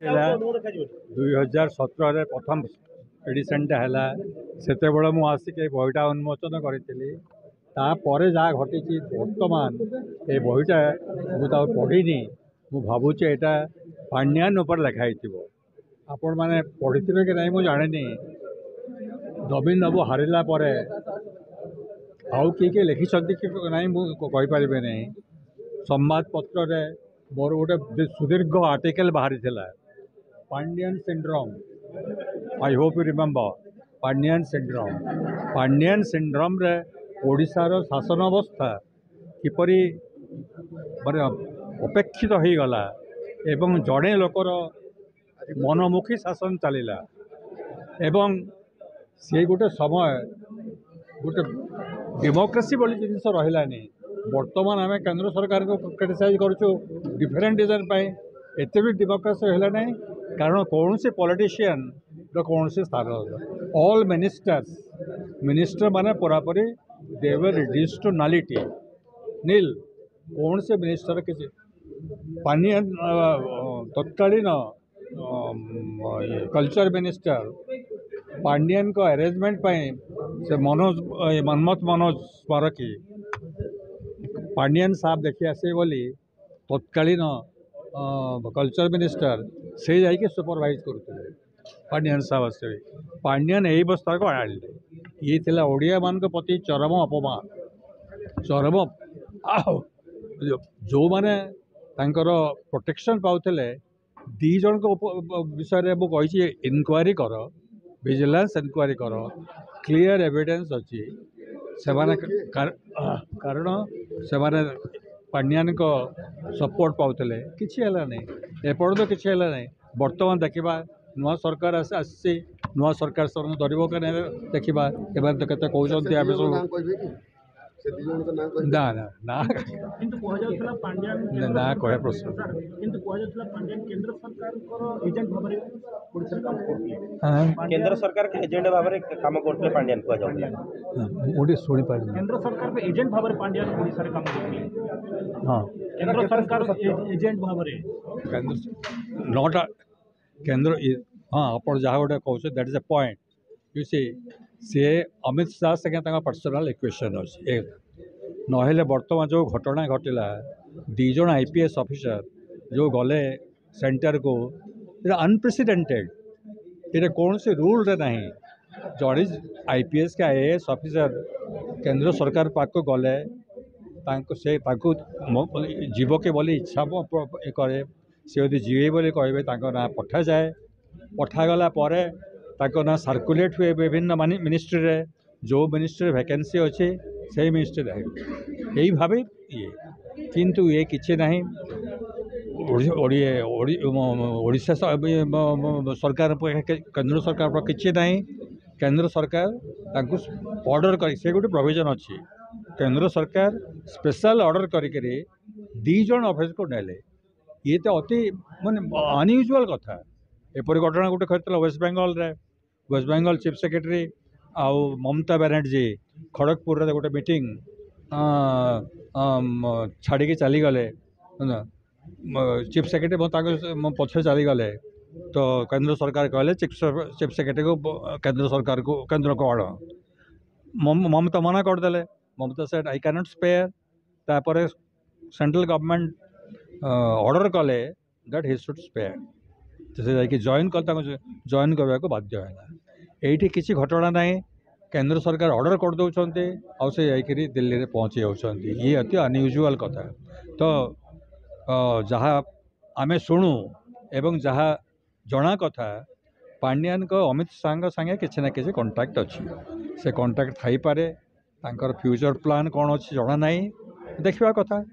2017 प्रथम एडिशन से मुझे बहीटा उन्मोचन करी जहाँ घटी बर्तमान ये बहीटा मुझे पढ़ी मु भावुचे यहाँ पांड्यान उपर लिखाई आपण मैंने पढ़ी कि नहीं मुझे जानी नवीन बाबू हारिला आउ किए लिखिं कि नहीं मुझे नहीं संवाद पत्र मोर गोटे सुदीर्घ आर्टिकल बाहरी Pandian syndrome I hope you remember Pandian syndrome रे ओडिशार शासन अवस्था किपरि माने अपेक्षित हो गला एवं जड़े लोकर मनमुखी शासन चलला एवं से गोटे समय गोटे डेमोक्रेसी बोली जिनस रही बर्तमान आम केंद्र सरकार को क्रिटिसाइज करूँ डिफरेंट रीजन एत भी डेमोक्रेसी है ना कारण कौन से पॉलिटिशियन कौन से स्थान ऑल मिनिस्टर माने पूरापूरी दे वर रिड्यूस टू नालिटी नील कौन से मिनिस्टर किसी पांड्यन तत्कालीन कल्चर मिनिस्टर पांड्यन को अरेंजमेंट से मनमोहन मनोज स्मारकी पांड्यन साहब देखी आसे बोली तत्कालीन कल्चर मिनिस्टर से जाकि सुपरवाइज करुले पांड्यन साहब आसे पांड्यन यही अवस्था को आने ये थिला ओडिया मान प्रति चरम अपमान चरम जो माने तांकर प्रोटेक्शन पाउले दी जन को विषय में मुझे इनक्वारी कर विजिलेंस इनक्वारी कर क्लियर एविडेंस अच्छी से कारण से पांड्यान को सपोर्ट पाउले किसी है नहीं एपर्त किसी है नहीं बर्तमान देखा नुआ सरकार आसी नुआ सरकार सब धरब कि देखा एवं तो केते कहते आम सब ना ना ना ना कह प्रश्न केंद्र सरकार के एजेंट भाव में काम करते पांड्यान मुझे शुणी पार केंद्र सरकार के एजेंट भाव में पांड्यान ओडिशा रे काम करते हाँ केंद्र सरकार एजेंट भाव में केंद्र नॉट केंद्र हाँ आप जहाँ गोटे कहे that is a point you see Amit Shah संगे पर्सनाल इक्वेशन अच्छे नहेले बर्तमान जो घटना घटला दीज आईपीएस ऑफिसर जो गले सेंटर को अनप्रेसिडेंटेड ये कौन से रूल रे नहीं जड़े आईपीएस के आईएएस ऑफिसर केंद्र सरकार पाक को गले से जीव के बोली इच्छा करे से यदि जीवे बोली कहे ना पठा जाए पठागला ना सर्कुलेट हुए विभिन्न मिनिस्ट्री रे जो मिनिस्ट्री वैकेंसी अच्छे से मिनिस्ट्री यही भाव ये किंतु ये किसी ना ओडिशा सरकार केंद्र सरकार पर किसी ना केंद्र सरकार ऑर्डर कर से गोटे प्रोविजन अच्छी केंद्र सरकार स्पेशल ऑर्डर करी दी जन ऑफिस को नेले ये तो अति माने अनयूजुअल कथा एपरी घटना गोटे कहते वेस्ट बेंगल चीफ सेक्रेटरी आउ ममता बनर्जी खड़गपुर रे गोटे मीटिंग छाड़ी चली गले चीफ सेक्रेटरी पछे चली गले तो केंद्र सरकार कहले चीफ सेक्रेटरी को केंद्र को आड़ ममता मना करदे Mamata said I can not spare तापर सेंट्रल गवर्नमेंट ऑर्डर कले दैट ही शुड स्पेयर से जाकि जॉइन जॉइन करने को बाध्य है ये किसी घटना ना केंद्र सरकार ऑर्डर कर दौरान आउ से जाकि दिल्ली में पहुँची जाती ये अति अनयूजुअल कथा तो जहाँ आमे शुणु एवं जहाँ जना कथा पांड्यान को अमित शाह संगे किसी ना किसी कांटेक्ट अच्छी से कांटेक्ट थी पारे फ्यूचर प्लान कौन अच्छी जना ना देखा कथा।